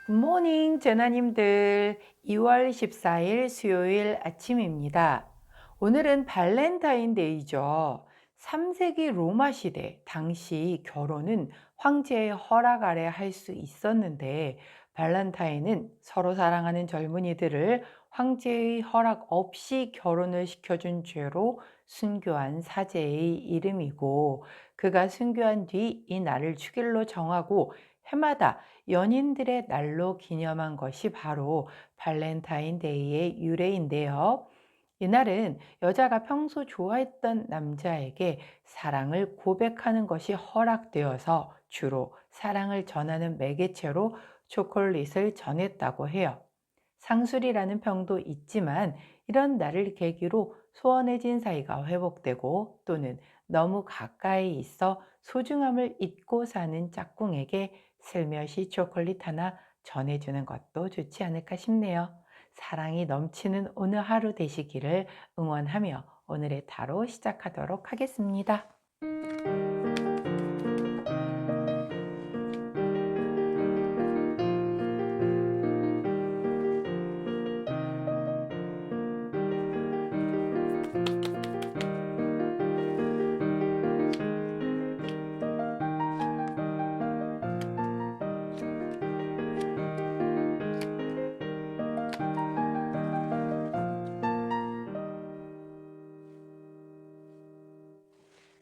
굿모닝 제나님들. 2월 14일 수요일 아침입니다. 오늘은 발렌타인데이죠. 3세기 로마 시대 당시 결혼은 황제의 허락 아래 할 수 있었는데, 발렌타인은 서로 사랑하는 젊은이들을 황제의 허락 없이 결혼을 시켜준 죄로 순교한 사제의 이름이고, 그가 순교한 뒤 이 날을 축일로 정하고 해마다 연인들의 날로 기념한 것이 바로 발렌타인데이의 유래인데요. 이날은 여자가 평소 좋아했던 남자에게 사랑을 고백하는 것이 허락되어서 주로 사랑을 전하는 매개체로 초콜릿을 전했다고 해요. 상술이라는 평도 있지만, 이런 날을 계기로 소원해진 사이가 회복되고, 또는 너무 가까이 있어 소중함을 잊고 사는 짝꿍에게 슬며시 초콜릿 하나 전해주는 것도 좋지 않을까 싶네요. 사랑이 넘치는 오늘 하루 되시기를 응원하며 오늘의 타로 시작하도록 하겠습니다.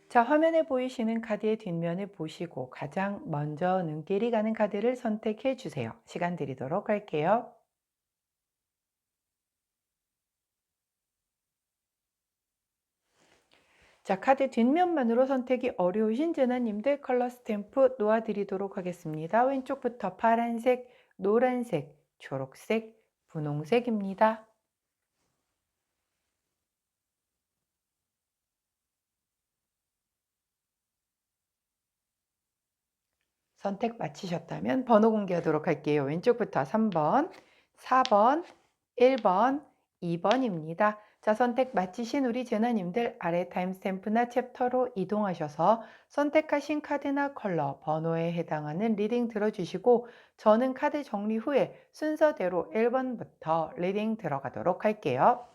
자, 화면에 보이시는 카드의 뒷면을 보시고 가장 먼저 눈길이 가는 카드를 선택해 주세요. 시간 드리도록 할게요. 자, 카드 뒷면만으로 선택이 어려우신 재나님들 컬러 스탬프 놓아드리도록 하겠습니다. 왼쪽부터 파란색, 노란색, 초록색, 분홍색입니다. 선택 마치셨다면 번호 공개하도록 할게요. 왼쪽부터 3번, 4번, 1번, 2번입니다. 자, 선택 마치신 우리 재나님들 아래 타임스탬프나 챕터로 이동하셔서 선택하신 카드나 컬러, 번호에 해당하는 리딩 들어주시고, 저는 카드 정리 후에 순서대로 1번부터 리딩 들어가도록 할게요.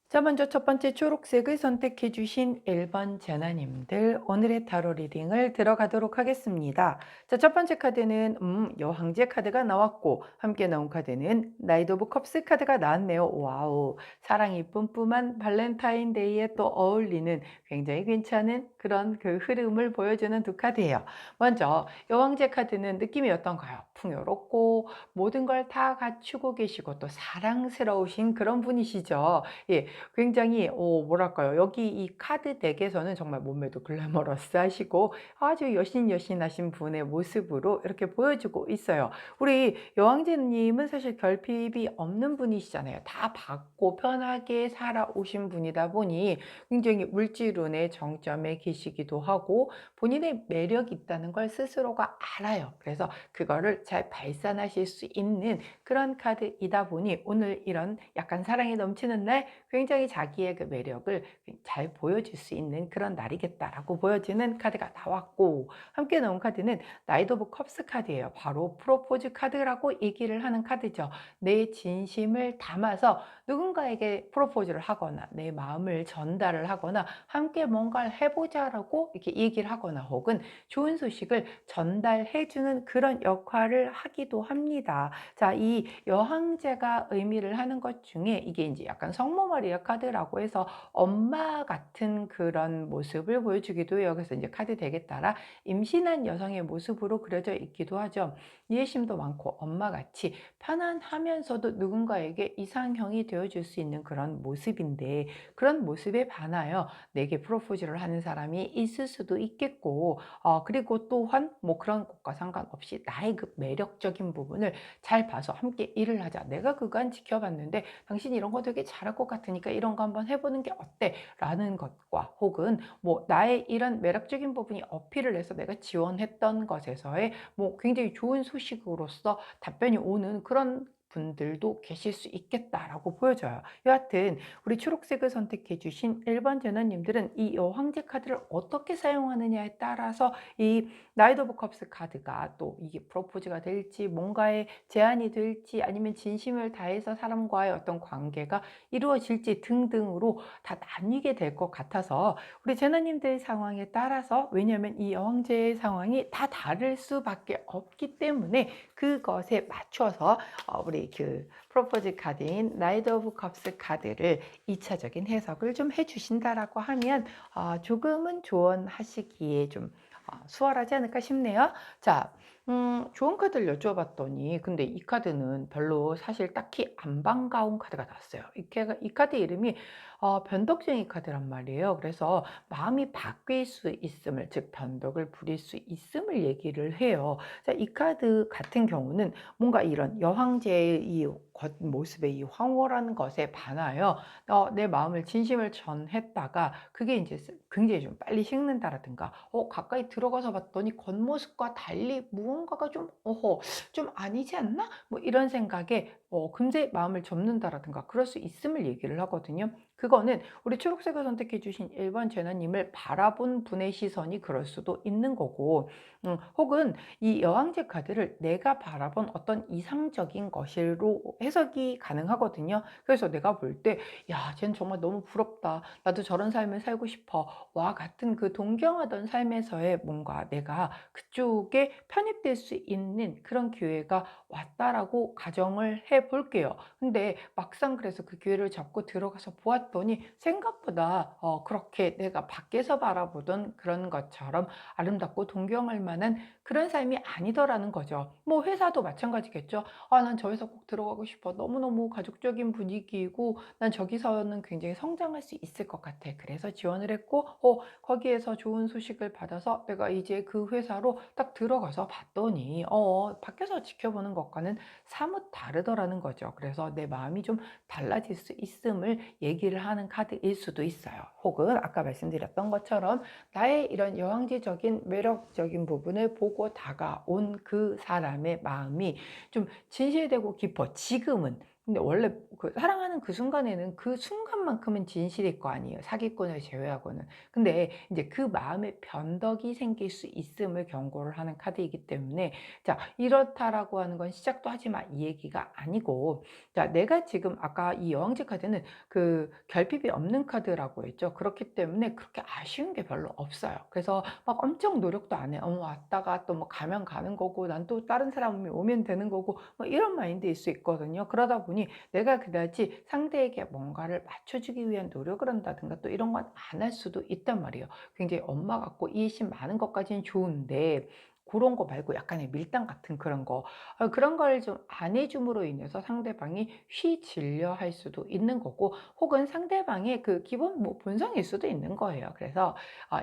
자, 먼저 첫 번째 초록색을 선택해 주신 1번 재나님들, 오늘의 타로 리딩을 들어가도록 하겠습니다. 자, 첫 번째 카드는 여황제 카드가 나왔고, 함께 나온 카드는 나이트 오브 컵스 카드가 나왔네요. 와우, 사랑이 뿜뿜한 발렌타인데이에 또 어울리는 굉장히 괜찮은 그런 그 흐름을 보여주는 두 카드예요. 먼저 여황제 카드는 느낌이 어떤가요? 풍요롭고 모든 걸 다 갖추고 계시고 또 사랑스러우신 그런 분이시죠. 예, 굉장히 뭐랄까요. 여기 이 카드 덱에서는 정말 몸매도 글래머러스하시고 아주 여신여신하신 분의 모습으로 이렇게 보여주고 있어요. 우리 여왕제 님은 사실 결핍이 없는 분이시잖아요. 다 받고 편하게 살아오신 분이다 보니 굉장히 물질운의 정점에 계시기도 하고 본인의 매력이 있다는 걸 스스로가 알아요. 그래서 그거를 잘 발산하실 수 있는 그런 카드이다 보니 오늘 이런 약간 사랑이 넘치는 날 굉장히 자기의 그 매력을 잘 보여줄 수 있는 그런 날이겠다라고 보여지는 카드가 나왔고, 함께 나온 카드는 나이트 오브 컵스 카드예요. 바로 프로포즈 카드라고 얘기를 하는 카드죠. 내 진심을 담아서 누군가에게 프로포즈를 하거나 내 마음을 전달을 하거나 함께 뭔가를 해보자라고 이렇게 얘기를 하거나 혹은 좋은 소식을 전달해주는 그런 역할을 하기도 합니다. 자, 이 여황제가 의미를 하는 것 중에 이게 이제 약간 성모 마리아 카드라고 해서 엄마 같은 그런 모습을 보여주기도 해요. 그래서 이제 카드 덱에 따라 임신한 여성의 모습으로 그려져 있기도 하죠. 이해심도 많고 엄마같이 편안하면서도 누군가에게 이상형이 되어줄 수 있는 그런 모습인데, 그런 모습에 반하여 내게 프로포즈를 하는 사람이 있을 수도 있겠고, 그리고 또한 뭐 그런 것과 상관없이 나의 그 매력적인 부분을 잘 봐서 함께 일을 하자. 내가 그간 지켜봤는데 당신이 이런 거 되게 잘할 것 같으니까 이런 거 한번 해보는 게 어때? 라는 것과 혹은 뭐 나의 이런 매력적인 부분이 어필을 해서 내가 지원했던 것에서의 뭐 굉장히 좋은 소식으로서 답변이 오는 그런 분들도 계실 수 있겠다라고 보여져요. 여하튼 우리 초록색을 선택해 주신 1번 제너님들은 이 여황제 카드를 어떻게 사용하느냐에 따라서 이 나이트 오브 컵스 카드가 또 이게 프로포즈가 될지 뭔가의 제안이 될지 아니면 진심을 다해서 사람과의 어떤 관계가 이루어질지 등등으로 다 나뉘게 될 것 같아서 우리 제너님들 상황에 따라서 왜냐하면 이 여황제의 상황이 다 다를 수밖에 없기 때문에 그것에 맞춰서 우리 그 프로포즈 카드인 나이트 오브 컵스 카드를 2차적인 해석을 좀 해주신다라고 하면 조금은 조언하시기에 좀 수월하지 않을까 싶네요. 자, 좋은 카드를 여쭤봤더니 근데 이 카드는 별로 사실 딱히 안 반가운 카드가 나왔어요. 이 카드 이름이 변덕쟁이 카드란 말이에요. 그래서 마음이 바뀔 수 있음을, 즉 변덕을 부릴 수 있음을 얘기를 해요. 자, 이 카드 같은 경우는 뭔가 이런 여황제의 이 겉모습의 이 황홀한 것에 반하여 내 마음을 진심을 전했다가 그게 이제 굉장히 좀 빨리 식는다라든가 가까이 들어가서 봤더니 겉모습과 달리 무언가가 좀 아니지 않나? 뭐 이런 생각에 금세 마음을 접는다라든가 그럴 수 있음을 얘기를 하거든요. 그거는 우리 초록색을 선택해 주신 1번 제나님을 바라본 분의 시선이 그럴 수도 있는 거고 혹은 이 여왕제 카드를 내가 바라본 어떤 이상적인 것으로 해석이 가능하거든요. 그래서 내가 볼 때 야, 쟨 정말 너무 부럽다. 나도 저런 삶을 살고 싶어. 와 같은 그 동경하던 삶에서의 뭔가 내가 그쪽에 편입될 수 있는 그런 기회가 왔다라고 가정을 해 볼게요. 근데 막상 그래서 그 기회를 잡고 들어가서 보았더니 생각보다 그렇게 내가 밖에서 바라보던 그런 것처럼 아름답고 동경할 만한 그런 삶이 아니더라는 거죠. 뭐 회사도 마찬가지겠죠. 난 저 회사 꼭 들어가고 싶어. 너무너무 가족적인 분위기이고 난 저기서는 굉장히 성장할 수 있을 것 같아. 그래서 지원을 했고 거기에서 좋은 소식을 받아서 내가 이제 그 회사로 딱 들어가서 봤더니 밖에서 지켜보는 것과는 사뭇 다르더라는 거죠. 그래서 내 마음이 좀 달라질 수 있음을 얘기를 하는 카드일 수도 있어요. 혹은 아까 말씀드렸던 것처럼 나의 이런 여왕제적인 매력적인 부분을 보고 다가온 그 사람의 마음이 좀 진실되고 깊어. 지금은. 근데 원래 그 사랑하는 그 순간에는 그 순간만큼은 진실일 거 아니에요. 사기꾼을 제외하고는. 근데 이제 그 마음에 변덕이 생길 수 있음을 경고를 하는 카드이기 때문에 자, 이렇다라고 하는 건 시작도 하지 마. 이 얘기가 아니고 자, 내가 지금 아까 이 여왕제 카드는 그 결핍이 없는 카드라고 했죠. 그렇기 때문에 그렇게 아쉬운 게 별로 없어요. 그래서 막 엄청 노력도 안 해. 왔다가 또 뭐 가면 가는 거고 난 또 다른 사람이 오면 되는 거고 뭐 이런 마인드일 수 있거든요. 그러다 보니 내가 그다지 상대에게 뭔가를 맞춰주기 위한 노력을 한다든가 또 이런 건 안 할 수도 있단 말이에요. 굉장히 엄마 같고 이해심 많은 것까지는 좋은데 그런 거 말고 약간의 밀당 같은 그런 거 그런 걸 좀 안 해줌으로 인해서 상대방이 휘질려 할 수도 있는 거고 혹은 상대방의 그 기본 뭐 본성일 수도 있는 거예요. 그래서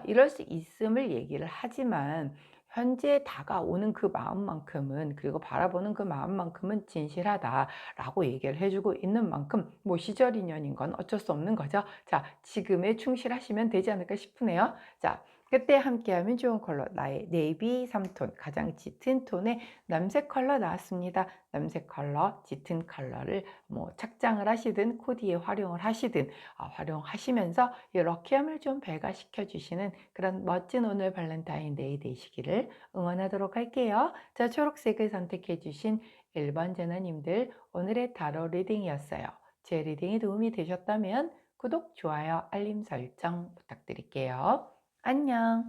이럴 수 있음을 얘기를 하지만 현재 다가오는 그 마음만큼은 그리고 바라보는 그 마음만큼은 진실하다라고 얘기를 해주고 있는 만큼 뭐 시절 인연인 건 어쩔 수 없는 거죠. 자, 지금에 충실하시면 되지 않을까 싶으네요. 자, 그때 함께하면 좋은 컬러 나의 네이비 3톤 가장 짙은 톤의 남색 컬러 나왔습니다. 남색 컬러 짙은 컬러를 뭐 착장을 하시든 코디에 활용을 하시든 활용하시면서 이 럭키함을 좀 배가시켜 주시는 그런 멋진 오늘 발렌타인데이 되시기를 응원하도록 할게요. 자, 초록색을 선택해 주신 1번 제너님들 오늘의 타로 리딩이었어요. 제 리딩이 도움이 되셨다면 구독, 좋아요, 알림 설정 부탁드릴게요. 안녕.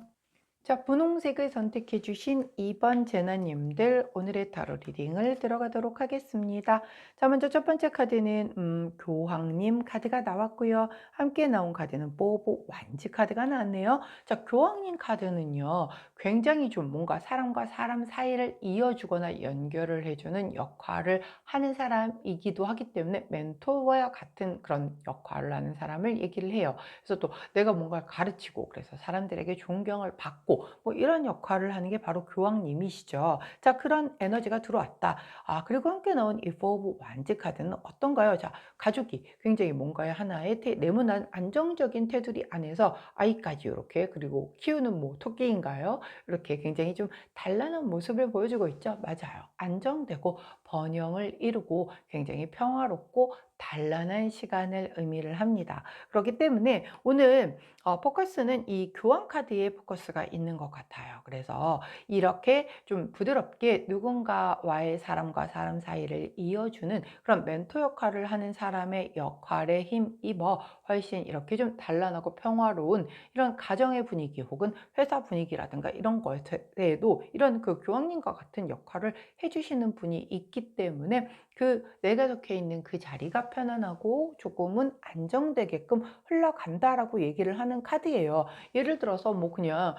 자, 분홍색을 선택해 주신 2번 제너님들 오늘의 타로 리딩을 들어가도록 하겠습니다. 자, 먼저 첫 번째 카드는 교황님 카드가 나왔고요. 함께 나온 카드는 뽀뽀 완지 카드가 나왔네요. 자, 교황님 카드는요. 굉장히 좀 뭔가 사람과 사람 사이를 이어주거나 연결을 해주는 역할을 하는 사람이기도 하기 때문에 멘토와 같은 그런 역할을 하는 사람을 얘기를 해요. 그래서 또 내가 뭔가를 가르치고 그래서 사람들에게 존경을 받고 뭐 이런 역할을 하는 게 바로 교황님이시죠. 자, 그런 에너지가 들어왔다. 그리고 함께 나온 이 포 오브 완즈 카드는 어떤가요? 자, 가족이 굉장히 뭔가의 하나의 네모난 안정적인 테두리 안에서 아이까지 이렇게 그리고 키우는 뭐 토끼인가요? 이렇게 굉장히 좀 단란한 모습을 보여주고 있죠. 맞아요. 안정되고 번영을 이루고 굉장히 평화롭고 단란한 시간을 의미를 합니다. 그렇기 때문에 오늘 포커스는 이 교환 카드에 포커스가 있는 것 같아요. 그래서 이렇게 좀 부드럽게 누군가와의 사람과 사람 사이를 이어주는 그런 멘토 역할을 하는 사람의 역할에 힘입어 훨씬 이렇게 좀 단란하고 평화로운 이런 가정의 분위기 혹은 회사 분위기라든가 이런 것에도 이런 그 교황님과 같은 역할을 해주시는 분이 있기 때문에 그 내가 적혀 있는 그 자리가 편안하고 조금은 안정되게끔 흘러간다라고 얘기를 하는 카드예요. 예를 들어서 뭐 그냥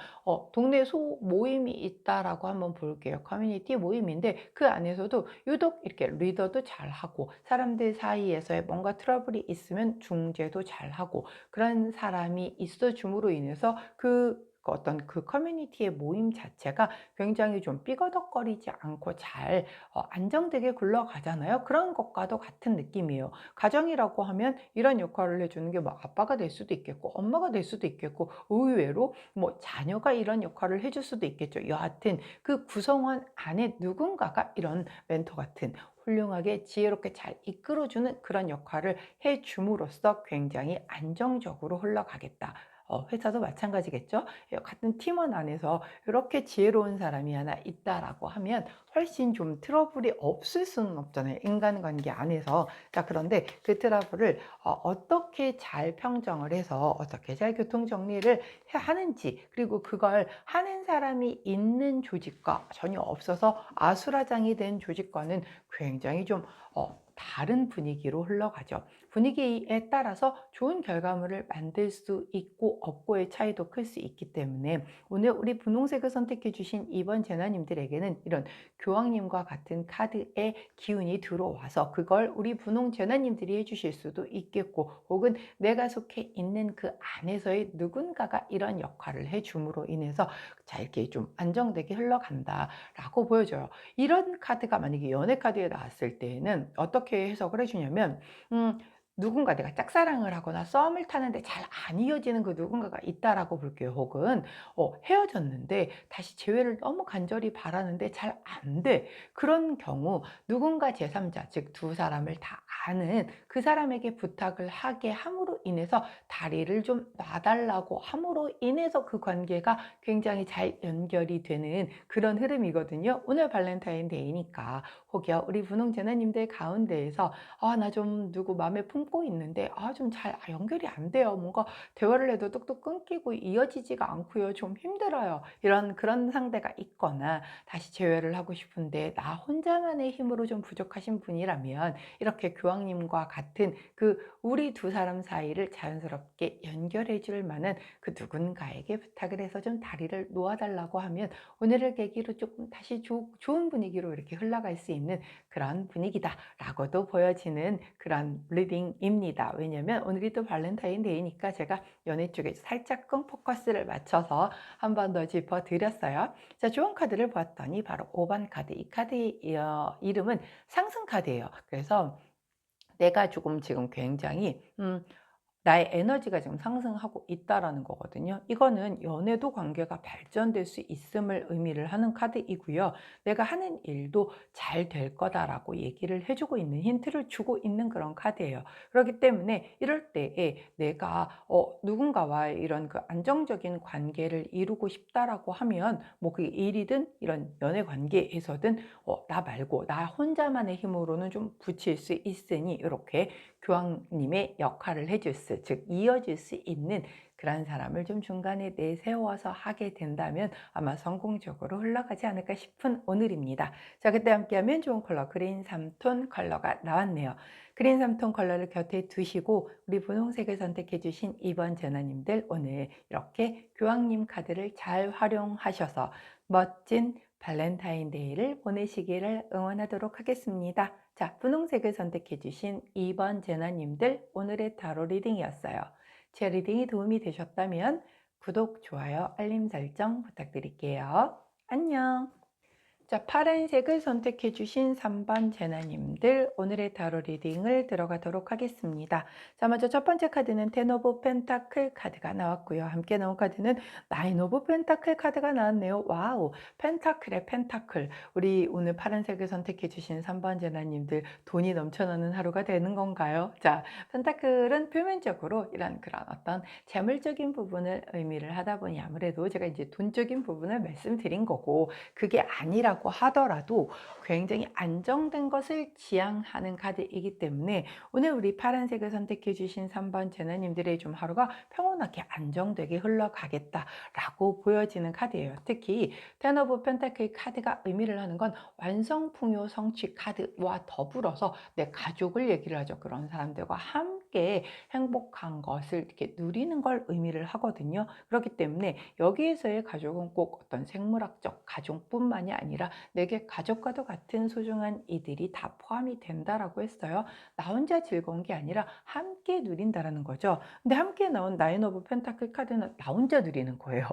동네 소 모임이 있다라고 한번 볼게요. 커뮤니티 모임인데 그 안에서도 유독 이렇게 리더도 잘하고 사람들 사이에서의 뭔가 트러블이 있으면 중재도 잘하고 그런 사람이 있어 줌으로 인해서 그 어떤 그 커뮤니티의 모임 자체가 굉장히 좀 삐거덕거리지 않고 잘 안정되게 굴러가잖아요. 그런 것과도 같은 느낌이에요. 가정이라고 하면 이런 역할을 해주는 게 뭐 아빠가 될 수도 있겠고 엄마가 될 수도 있겠고 의외로 뭐 자녀가 이런 역할을 해줄 수도 있겠죠. 여하튼 그 구성원 안에 누군가가 이런 멘토 같은 훌륭하게 지혜롭게 잘 이끌어주는 그런 역할을 해줌으로써 굉장히 안정적으로 흘러가겠다. 회사도 마찬가지겠죠. 같은 팀원 안에서 이렇게 지혜로운 사람이 하나 있다라고 하면 훨씬 좀 트러블이 없을 수는 없잖아요. 인간관계 안에서. 자, 그런데 그 트러블을 어떻게 잘 평정을 해서 어떻게 잘 교통정리를 하는지 그리고 그걸 하는 사람이 있는 조직과 전혀 없어서 아수라장이 된 조직과는 굉장히 좀 다른 분위기로 흘러가죠. 분위기에 따라서 좋은 결과물을 만들 수 있고 없고의 차이도 클 수 있기 때문에 오늘 우리 분홍색을 선택해 주신 이번 재나님들에게는 이런 교황님과 같은 카드의 기운이 들어와서 그걸 우리 분홍 재나님들이 해주실 수도 있겠고 혹은 내가 속해 있는 그 안에서의 누군가가 이런 역할을 해줌으로 인해서 자 이렇게 좀 안정되게 흘러간다라고 보여져요. 이런 카드가 만약에 연애 카드에 나왔을 때에는 어떻게 해석을 해주냐면 누군가 내가 짝사랑을 하거나 썸을 타는데 잘 안 이어지는 그 누군가가 있다라고 볼게요. 혹은 헤어졌는데 다시 재회를 너무 간절히 바라는데 잘 안 돼. 그런 경우 누군가 제3자, 즉 두 사람을 다 아는 그 사람에게 부탁을 하게 함으로 인해서 다리를 좀 놔달라고 함으로 인해서 그 관계가 굉장히 잘 연결이 되는 그런 흐름이거든요. 오늘 발렌타인데이니까 혹여 우리 분홍 제나님들 가운데에서 나 좀 누구 마음에 품고 있는데 좀 잘 연결이 안 돼요. 뭔가 대화를 해도 뚝뚝 끊기고 이어지지가 않고요. 좀 힘들어요. 이런 그런 상대가 있거나 다시 재회를 하고 싶은데 나 혼자만의 힘으로 좀 부족하신 분이라면 이렇게 교황님과 같은 그 우리 두 사람 사이를 자연스럽게 연결해 줄 만한 그 누군가에게 부탁을 해서 좀 다리를 놓아달라고 하면 오늘을 계기로 조금 다시 좋은 분위기로 이렇게 흘러갈 수 있는 그런 분위기다라고도 보여지는 그런 리딩입니다. 왜냐면 오늘이 또 발렌타인데이니까 제가 연애 쪽에 살짝끔 포커스를 맞춰서 한 번 더 짚어드렸어요. 자, 좋은 카드를 보았더니 바로 5번 카드. 이 카드의 이름은 상승 카드예요. 그래서 내가 조금 지금 굉장히 나의 에너지가 지금 상승하고 있다라는 거거든요. 이거는 연애도 관계가 발전될 수 있음을 의미를 하는 카드이고요. 내가 하는 일도 잘 될 거다라고 얘기를 해주고 있는 힌트를 주고 있는 그런 카드예요. 그렇기 때문에 이럴 때에 내가 누군가와 이런 그 안정적인 관계를 이루고 싶다라고 하면 뭐 그게 일이든 이런 연애 관계에서든 나 말고 나 혼자만의 힘으로는 좀 붙일 수 있으니 이렇게 교황님의 역할을 해줄 수, 즉 이어질 수 있는 그런 사람을 좀 중간에 내세워서 하게 된다면 아마 성공적으로 흘러가지 않을까 싶은 오늘입니다. 자, 그때 함께하면 좋은 컬러 그린 3톤 컬러가 나왔네요. 그린 3톤 컬러를 곁에 두시고 우리 분홍색을 선택해 주신 2번 제나님들 오늘 이렇게 교황님 카드를 잘 활용하셔서 멋진 발렌타인데이를 보내시기를 응원하도록 하겠습니다. 자, 분홍색을 선택해 주신 2번 제나님들 오늘의 타로 리딩이었어요. 제 리딩이 도움이 되셨다면 구독, 좋아요, 알림 설정 부탁드릴게요. 안녕! 자, 파란색을 선택해 주신 3번 재나님들, 오늘의 타로 리딩을 들어가도록 하겠습니다. 자, 먼저 첫 번째 카드는 텐 오브 펜타클 카드가 나왔고요. 함께 나온 카드는 나인 오브 펜타클 카드가 나왔네요. 와우, 펜타클의 펜타클. 우리 오늘 파란색을 선택해 주신 3번 재나님들, 돈이 넘쳐나는 하루가 되는 건가요? 자, 펜타클은 표면적으로 이런 그런 어떤 재물적인 부분을 의미를 하다 보니 아무래도 제가 이제 돈적인 부분을 말씀드린 거고, 그게 아니라고 하더라도 굉장히 안정된 것을 지향하는 카드이기 때문에 오늘 우리 파란색을 선택해 주신 3번 재나님들의 좀 하루가 평온하게 안정되게 흘러가겠다라고 보여지는 카드예요. 특히 텐 오브 펜타클 카드가 의미를 하는 건 완성풍요 성취 카드와 더불어서 내 가족을 얘기를 하죠. 그런 사람들과 함께 행복한 것을 이렇게 누리는 걸 의미를 하거든요. 그렇기 때문에 여기에서의 가족은 꼭 어떤 생물학적 가족뿐만이 아니라 내게 가족과도 같은 소중한 이들이 다 포함이 된다라고 했어요. 나 혼자 즐거운 게 아니라 함께 누린다라는 거죠. 근데 함께 나온 나인 오브 펜타클 카드는 나 혼자 누리는 거예요.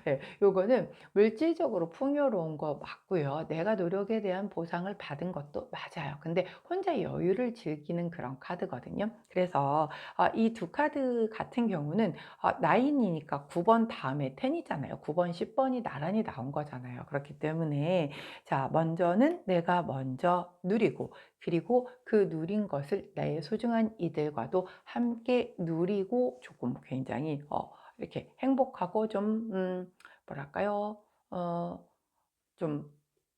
네, 요거는 물질적으로 풍요로운 거 맞고요. 내가 노력에 대한 보상을 받은 것도 맞아요. 근데 혼자 여유를 즐기는 그런 카드거든요. 그래서 이 두 카드 같은 경우는 9이니까 9번 다음에 10이잖아요. 9번, 10번이 나란히 나온 거잖아요. 그렇기 때문에 자, 먼저는 내가 먼저 누리고, 그리고 그 누린 것을 내 소중한 이들과도 함께 누리고 조금 굉장히 이렇게 행복하고 좀 뭐랄까요? 좀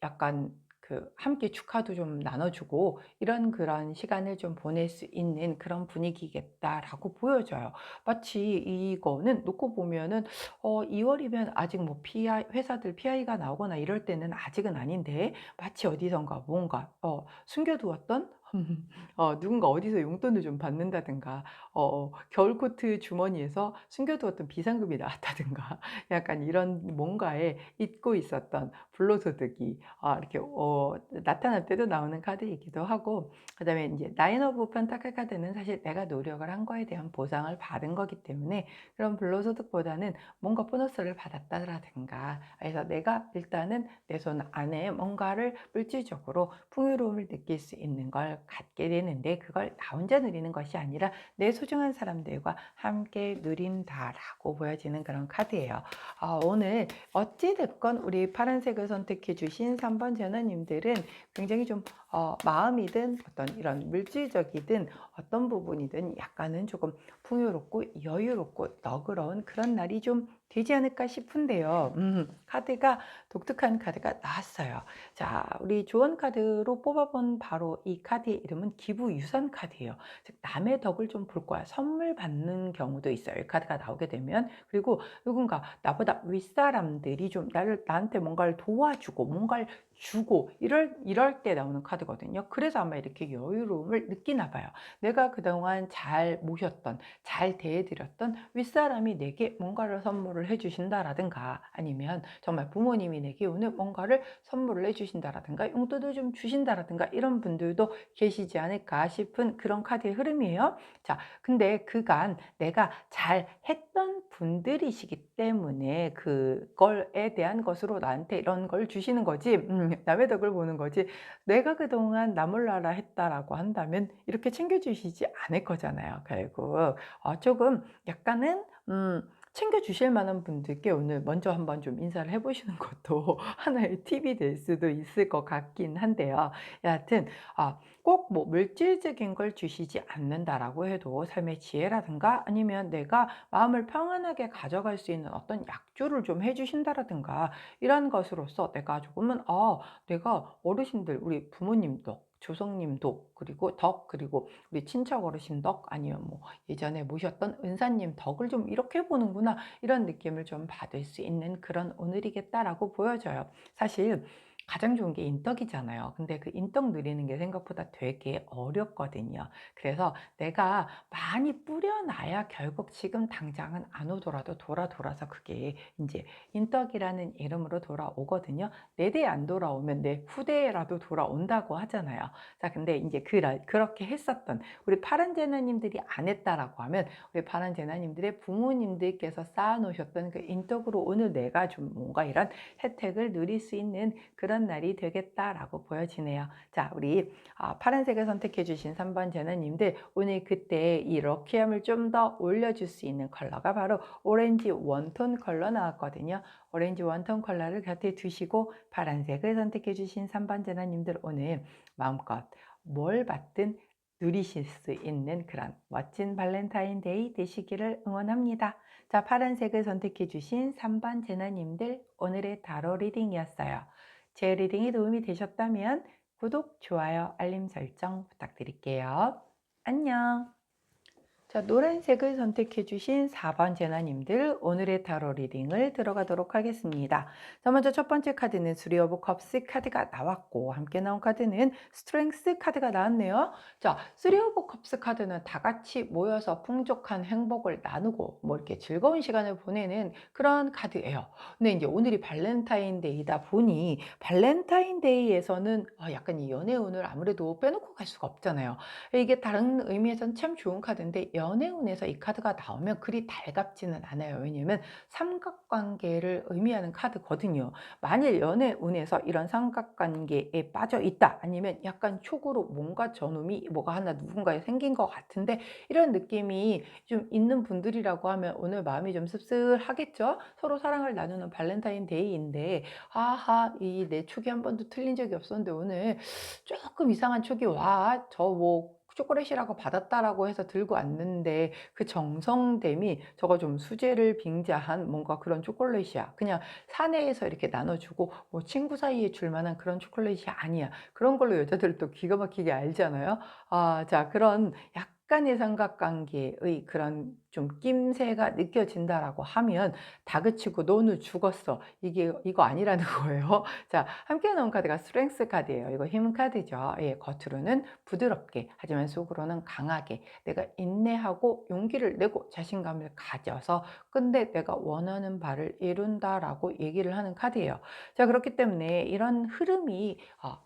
약간 그 함께 축하도 좀 나눠주고 이런 그런 시간을 좀 보낼 수 있는 그런 분위기겠다라고 보여져요. 마치 이거는 놓고 보면은 2월이면 아직 뭐 PI 회사들 PI가 나오거나 이럴 때는 아직은 아닌데 마치 어디선가 뭔가 숨겨두었던 누군가 어디서 용돈을 좀 받는다든가 겨울코트 주머니에서 숨겨두었던 비상금이 나왔다든가 약간 이런 뭔가에 잊고 있었던 불로소득이 이렇게 나타날 때도 나오는 카드이기도 하고, 그다음에 이제 나인 오브 펜타클 카드는 사실 내가 노력을 한 거에 대한 보상을 받은 거기 때문에 그런 불로소득보다는 뭔가 보너스를 받았다라든가, 그래서 내가 일단은 내 손 안에 뭔가를 물질적으로 풍요로움을 느낄 수 있는 걸 갖게 되는데, 그걸 나 혼자 누리는 것이 아니라 내 소중한 사람들과 함께 누린다라고 보여지는 그런 카드예요. 오늘 어찌됐건 우리 파란색을 선택해 주신 3번 전화님들은 굉장히 좀 마음이든 어떤 이런 물질적이든 어떤 부분이든 약간은 조금 풍요롭고 여유롭고 너그러운 그런 날이 좀 되지 않을까 싶은데요. 카드가 독특한 카드가 나왔어요. 자, 우리 조언 카드로 뽑아본 바로 이 카드의 이름은 기부유산 카드예요. 즉 남의 덕을 좀 볼 거야. 선물 받는 경우도 있어요. 이 카드가 나오게 되면. 그리고 누군가 나보다 윗사람들이 좀 나한테 뭔가를 도와주고 뭔가를 주고 이럴 때 나오는 카드거든요. 그래서 아마 이렇게 여유로움을 느끼나 봐요. 내가 그동안 잘 모셨던, 잘 대해드렸던 윗사람이 내게 뭔가를 선물을 해주신다라든가, 아니면 정말 부모님이 내게 오늘 뭔가를 선물을 해주신다라든가 용돈을 좀 주신다라든가 이런 분들도 계시지 않을까 싶은 그런 카드의 흐름이에요. 자, 근데 그간 내가 잘 했던 분들이시기 때문에 그걸에 대한 것으로 나한테 이런 걸 주시는 거지, 남의 덕을 보는 거지, 내가 그동안 나 몰라라 했다라고 한다면 이렇게 챙겨주시지 않을 거잖아요. 결국 조금 약간은 챙겨주실 만한 분들께 오늘 먼저 한번 좀 인사를 해보시는 것도 하나의 팁이 될 수도 있을 것 같긴 한데요. 여하튼 꼭 뭐 물질적인 걸 주시지 않는다라고 해도 삶의 지혜라든가, 아니면 내가 마음을 평안하게 가져갈 수 있는 어떤 약주를 좀 해주신다라든가, 이런 것으로서 내가 조금은 내가 어르신들, 우리 부모님도 조상님도, 그리고 그리고 우리 친척 어르신 덕, 아니면 뭐 예전에 모셨던 은사님 덕을 좀 이렇게 보는구나, 이런 느낌을 좀 받을 수 있는 그런 오늘이겠다라고 보여져요. 사실 가장 좋은 게 인덕이잖아요. 근데 그 인덕 누리는 게 생각보다 되게 어렵거든요. 그래서 내가 많이 뿌려놔야 결국 지금 당장은 안 오더라도 돌아서 그게 이제 인덕이라는 이름으로 돌아오거든요. 내 대 안 돌아오면 내 후대라도 돌아온다고 하잖아요. 자, 근데 이제 그렇게 했었던 우리 파란 제나님들이 안 했다라고 하면, 우리 파란 제나님들의 부모님들께서 쌓아놓으셨던 그 인덕으로 오늘 내가 좀 뭔가 이런 혜택을 누릴 수 있는 그런 그런 날이 되겠다라고 보여지네요. 자, 우리 파란색을 선택해 주신 3번 제너님들, 오늘 그때 이 럭키함을 좀 더 올려줄 수 있는 컬러가 바로 오렌지 원톤 컬러 나왔거든요. 오렌지 원톤 컬러를 곁에 두시고 파란색을 선택해 주신 3번 제너님들, 오늘 마음껏 뭘 받든 누리실 수 있는 그런 멋진 발렌타인데이 되시기를 응원합니다. 자, 파란색을 선택해 주신 3번 제너님들, 오늘의 타로 리딩이었어요. 제 리딩이 도움이 되셨다면 구독, 좋아요, 알림 설정 부탁드릴게요. 안녕. 자, 노란색을 선택해 주신 4번 제나님들, 오늘의 타로 리딩을 들어가도록 하겠습니다. 자, 먼저 첫 번째 카드는 쓰리 오브 컵스 카드가 나왔고, 함께 나온 카드는 스트렝스 카드가 나왔네요. 자, 쓰리 오브 컵스 카드는 다 같이 모여서 풍족한 행복을 나누고 뭐 이렇게 즐거운 시간을 보내는 그런 카드예요. 근데 이제 오늘이 발렌타인데이다 보니 발렌타인데이에서는 약간 이 연애운을 아무래도 빼놓고 갈 수가 없잖아요. 이게 다른 의미에서는 참 좋은 카드인데 연애운에서 이 카드가 나오면 그리 달갑지는 않아요. 왜냐면 삼각관계를 의미하는 카드거든요. 만일 연애운에서 이런 삼각관계에 빠져 있다, 아니면 약간 촉으로 뭔가 저놈이 뭐가 하나 누군가에 생긴 것 같은데 이런 느낌이 좀 있는 분들이라고 하면 오늘 마음이 좀 씁쓸하겠죠. 서로 사랑을 나누는 발렌타인데이인데, 아하, 이 내 촉이 한 번도 틀린 적이 없었는데 오늘 조금 이상한 촉이 와, 저 뭐 초콜릿이라고 받았다라고 해서 들고 왔는데 그 정성됨이 저거 좀 수제를 빙자한 뭔가 그런 초콜릿이야. 그냥 사내에서 이렇게 나눠주고 뭐 친구 사이에 줄 만한 그런 초콜릿이 아니야. 그런 걸로 여자들 또 기가 막히게 알잖아요. 자, 그런 약간의 삼각관계의 그런 좀 낌새가 느껴진다라고 하면 다그치고 너는 죽었어, 이거 아니라는 거예요. 자, 함께 나온 카드가 스트렝스 카드예요. 이거 힘 카드죠. 예, 겉으로는 부드럽게 하지만 속으로는 강하게 내가 인내하고 용기를 내고 자신감을 가져서 근데 내가 원하는 바를 이룬다라고 얘기를 하는 카드예요. 자, 그렇기 때문에 이런 흐름이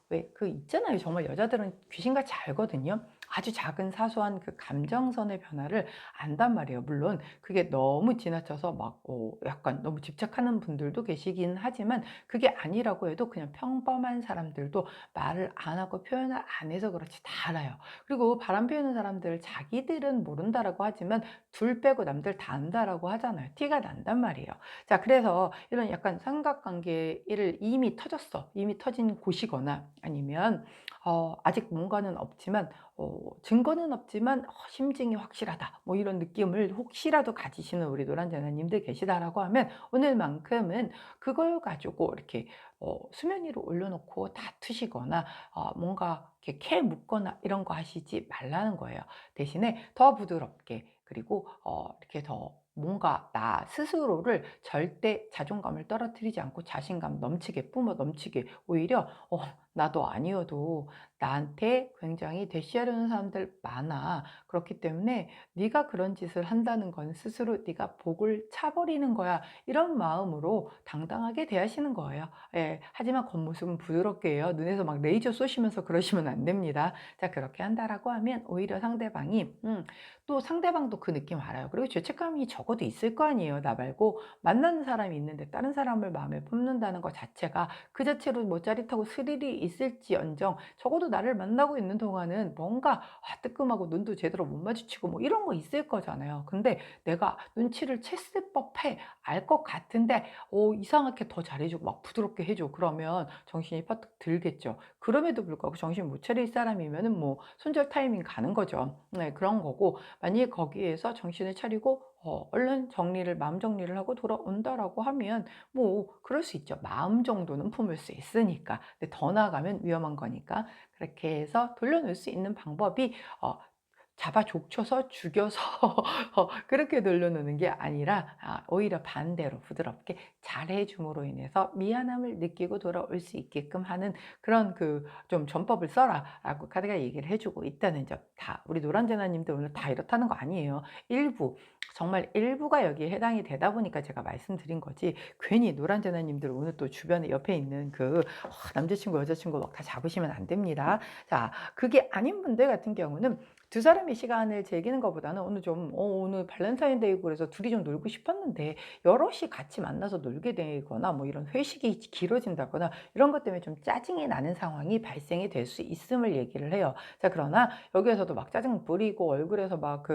왜 그 있잖아요. 정말 여자들은 귀신같이 알거든요. 아주 작은 사소한 그 감정선의 변화를 안단 말이에요. 물론 그게 너무 지나쳐서 막 약간 너무 집착하는 분들도 계시긴 하지만 그게 아니라고 해도 그냥 평범한 사람들도 말을 안 하고 표현을 안 해서 그렇지 다 알아요. 그리고 바람 피우는 사람들 자기들은 모른다라고 하지만 둘 빼고 남들 다 안다라고 하잖아요. 티가 난단 말이에요. 자, 그래서 이런 약간 삼각관계를 이미 터졌어, 이미 터진 곳이거나 아니면 아직 뭔가는 없지만 증거는 없지만 심증이 확실하다, 뭐 이런 느낌을 혹시라도 가지시는 우리 노란자나님들 계시다라고 하면 오늘만큼은 그걸 가지고 이렇게 수면 위로 올려놓고 다투시거나 뭔가 이렇게 캐 묻거나 이런 거 하시지 말라는 거예요. 대신에 더 부드럽게, 그리고 이렇게 더 뭔가 나 스스로를 절대 자존감을 떨어뜨리지 않고 자신감 넘치게 뿜어 넘치게, 오히려 나도 아니어도 나한테 굉장히 대시하려는 사람들 많아. 그렇기 때문에 네가 그런 짓을 한다는 건 스스로 네가 복을 차버리는 거야. 이런 마음으로 당당하게 대하시는 거예요. 예, 하지만 겉모습은 부드럽게 해요. 눈에서 막 레이저 쏘시면서 그러시면 안 됩니다. 자, 그렇게 한다라고 하면 오히려 상대방이 또 상대방도 그 느낌 알아요. 그리고 죄책감이 적어도 있을 거 아니에요. 나 말고 만나는 사람이 있는데 다른 사람을 마음에 품는다는 것 자체가 그 자체로 뭐 짜릿하고 스릴이 있을지언정 적어도 나를 만나고 있는 동안은 뭔가 뜨끔하고 눈도 제대로 못 마주치고 뭐 이런 거 있을 거잖아요. 근데 내가 눈치를 챘을 법해, 알 것 같은데 이상하게 더 잘해주고 막 부드럽게 해줘. 그러면 정신이 퍼뜩 들겠죠. 그럼에도 불구하고 정신 못 차릴 사람이면은 뭐 손절 타이밍 가는 거죠. 네, 그런 거고, 만약에 거기에서 정신을 차리고 얼른 마음 정리를 하고 돌아온다라고 하면 뭐 그럴 수 있죠. 마음 정도는 품을 수 있으니까. 근데 더 나아가면 위험한 거니까 그렇게 해서 돌려놓을 수 있는 방법이 잡아 족쳐서 죽여서 그렇게 돌려놓는 게 아니라 오히려 반대로 부드럽게 잘해줌으로 인해서 미안함을 느끼고 돌아올 수 있게끔 하는 그런 그 좀 전법을 써라라고 카드가 얘기를 해주고 있다는 점. 다 우리 노란재나님도 오늘 다 이렇다는 거 아니에요. 일부, 정말 일부가 여기에 해당이 되다 보니까 제가 말씀드린 거지, 괜히 노란재나님들 오늘 또 주변에 옆에 있는 그 남자친구 여자친구 막 다 잡으시면 안 됩니다. 자, 그게 아닌 분들 같은 경우는 두 사람이 시간을 즐기는 것보다는 오늘 좀 오늘 발렌타인데이고 그래서 둘이 좀 놀고 싶었는데 여럿이 같이 만나서 놀게 되거나 뭐 이런 회식이 길어진다거나 이런 것 때문에 좀 짜증이 나는 상황이 발생이 될 수 있음을 얘기를 해요. 자, 그러나 여기에서도 막 짜증 부리고 얼굴에서 막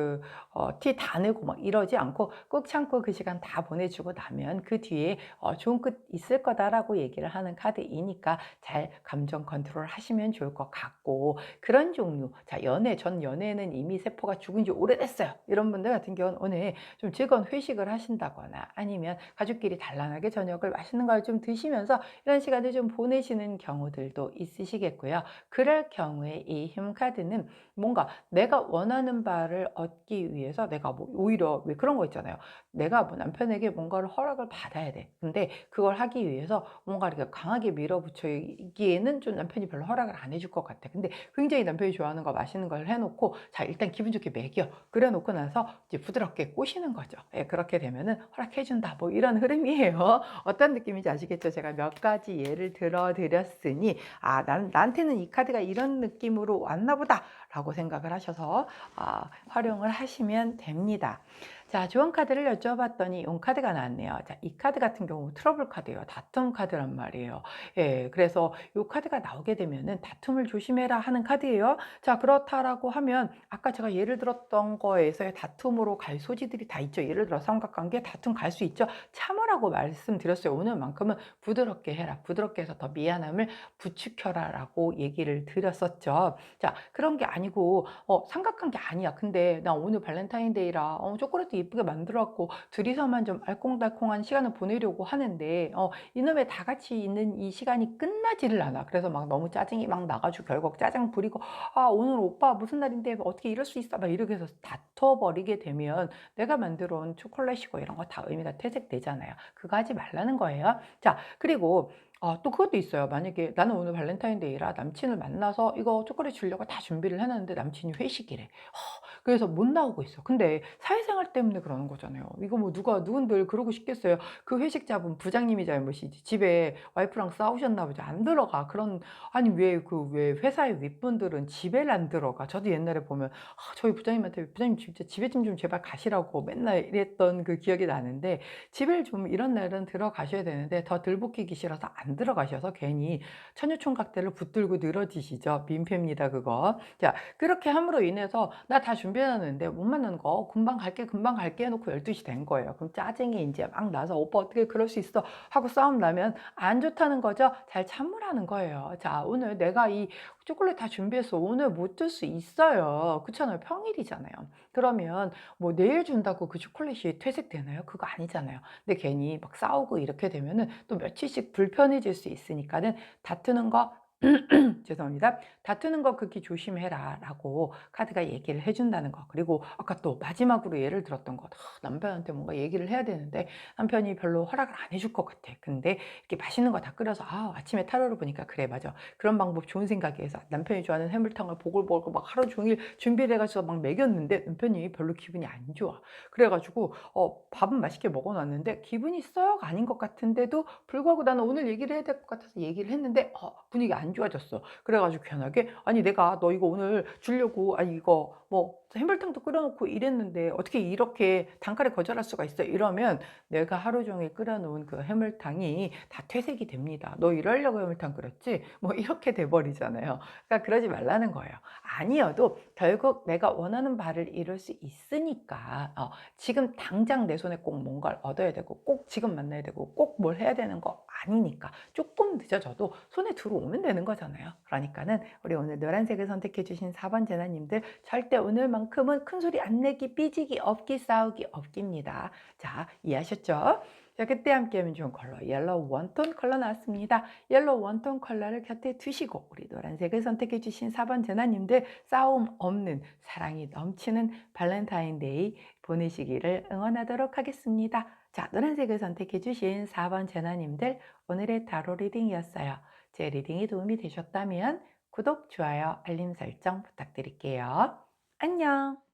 티 다 내고 막 이러지 않고 꾹 참고 그 시간 다 보내주고 나면 그 뒤에 좋은 끝 있을 거다라고 얘기를 하는 카드이니까 잘 감정 컨트롤 하시면 좋을 것 같고, 그런 종류, 자, 전 연애는 이미 세포가 죽은 지 오래됐어요, 이런 분들 같은 경우는 오늘 좀 즐거운 회식을 하신다거나 아니면 가족끼리 단란하게 저녁을 맛있는 걸 좀 드시면서 이런 시간을 좀 보내시는 경우들도 있으시겠고요. 그럴 경우에 이 힘 카드는 뭔가 내가 원하는 바를 얻기 위해서 내가 뭐 오히려 왜 그런 거 있잖아요. 내가 뭐 남편에게 뭔가를 허락을 받아야 돼. 근데 그걸 하기 위해서 뭔가 이렇게 강하게 밀어붙이기에는 좀 남편이 별로 허락을 안 해줄 것 같아. 근데 굉장히 남편이 좋아하는 거 맛있는 걸 해놓고 자, 일단 기분 좋게 먹여. 그래 놓고 나서 이제 부드럽게 꼬시는 거죠. 예, 그렇게 되면은 허락해준다. 뭐 이런 흐름이에요. 어떤 느낌인지 아시겠죠? 제가 몇 가지 예를 들어 드렸으니 나한테는 이 카드가 이런 느낌으로 왔나 보다 라고 생각을 하셔서 활용을 하시면 됩니다. 자, 좋은 카드를 여쭤봤더니 용 카드가 나왔네요. 자, 이 카드 같은 경우 트러블 카드예요. 다툼 카드란 말이에요. 예, 그래서 이 카드가 나오게 되면은 다툼을 조심해라 하는 카드예요. 자, 그렇다라고 하면 아까 제가 예를 들었던 거에서의 다툼으로 갈 소지들이 다 있죠. 예를 들어 삼각관계 다툼 갈 수 있죠. 참으라고 말씀드렸어요. 오늘만큼은 부드럽게 해라. 부드럽게 해서 더 미안함을 부추겨라 라고 얘기를 드렸었죠. 자, 그런 게 아니고 삼각관계 아니야. 근데 나 오늘 발렌타인데이라 초콜릿도 예쁘게 만들었고 둘이서만 좀 알콩달콩한 시간을 보내려고 하는데 이놈의 다 같이 있는 이 시간이 끝나지를 않아. 그래서 막 너무 짜증이 막 나가지고 결국 짜증 부리고 오늘 오빠 무슨 날인데 어떻게 이럴 수 있어 막 이렇게 해서 다퉈버리게 되면 내가 만들어 온 초콜릿이고 이런 거 다 의미가 퇴색되잖아요. 그거 하지 말라는 거예요. 자, 그리고 또 그것도 있어요. 만약에 나는 오늘 발렌타인데이라 남친을 만나서 이거 초콜릿 주려고 다 준비를 해놨는데 남친이 회식이래. 그래서 못 나오고 있어. 근데 사회생활 때문에 그러는 거잖아요. 이거 뭐 누군들 그러고 싶겠어요. 그 회식 잡은 부장님이 잘못이지. 집에 와이프랑 싸우셨나 보지. 안 들어가. 아니, 왜 회사의 윗분들은 집에 안 들어가. 저도 옛날에 보면, 저희 부장님한테, 부장님 진짜 집에 좀 제발 가시라고 맨날 이랬던 그 기억이 나는데, 집에 좀 이런 날은 들어가셔야 되는데, 더 들볶이기 싫어서 안 들어가셔서 괜히 처녀총각대를 붙들고 늘어지시죠. 민폐입니다, 그거. 자, 그렇게 함으로 인해서 나 다 준비해놨는데 못 만나는 거 금방 갈게 해놓고 12시 된 거예요. 그럼 짜증이 이제 막 나서 오빠 어떻게 그럴 수 있어 하고 싸움 나면 안 좋다는 거죠. 잘 참으라는 거예요. 자, 오늘 내가 이 초콜릿 다 준비해서 오늘 못 줄 수 있어요. 그렇잖아요. 평일이잖아요. 그러면 뭐 내일 준다고 그 초콜릿이 퇴색되나요? 그거 아니잖아요. 근데 괜히 막 싸우고 이렇게 되면은 또 며칠씩 불편해질 수 있으니까는 다투는 거 죄송합니다. 다투는 거 극히 조심해라 라고 카드가 얘기를 해준다는 거. 그리고 아까 또 마지막으로 예를 들었던 거. 남편한테 뭔가 얘기를 해야 되는데 남편이 별로 허락을 안 해줄 것 같아. 근데 이렇게 맛있는 거 다 끓여서 아침에 타로를 보니까 그래 맞아. 그런 방법 좋은 생각이어서 남편이 좋아하는 해물탕을 보글보글 막 하루 종일 준비를 해가지고 막 먹였는데 남편이 별로 기분이 안 좋아. 그래가지고 밥은 맛있게 먹어놨는데 기분이 썩 아닌 것 같은데도 불구하고 나는 오늘 얘기를 해야 될 것 같아서 얘기를 했는데 분위기 안 좋아졌어. 그래가지고 괜하게 아니 내가 너 이거 오늘 주려고 이거 뭐 해물탕도 끓여놓고 이랬는데 어떻게 이렇게 단칼에 거절할 수가 있어 이러면 내가 하루 종일 끓여놓은 그 해물탕이 다 퇴색이 됩니다. 너 이러려고 해물탕 끓였지? 뭐 이렇게 돼버리잖아요. 그러니까 그러지 말라는 거예요. 아니어도 결국 내가 원하는 바를 이룰 수 있으니까 지금 당장 내 손에 꼭 뭔가를 얻어야 되고 꼭 지금 만나야 되고 꼭 뭘 해야 되는 거 아니니까 조금 늦어져도 손에 들어오면 되는 거잖아요. 그러니까는 우리 오늘 노란색을 선택해 주신 4번 제나님들 절대 오늘만큼은 큰소리 안 내기, 삐지기 없기, 싸우기 없기입니다. 자, 이해하셨죠? 자, 그때 함께하면 좋은 컬러 옐로우 원톤 컬러 나왔습니다. 옐로우 원톤 컬러를 곁에 두시고 우리 노란색을 선택해 주신 4번 제나님들 싸움 없는 사랑이 넘치는 발렌타인데이 보내시기를 응원하도록 하겠습니다. 자, 노란색을 선택해 주신 4번 제나님들 오늘의 타로 리딩이었어요. 제 리딩이 도움이 되셨다면 구독, 좋아요, 알림 설정 부탁드릴게요. 안녕!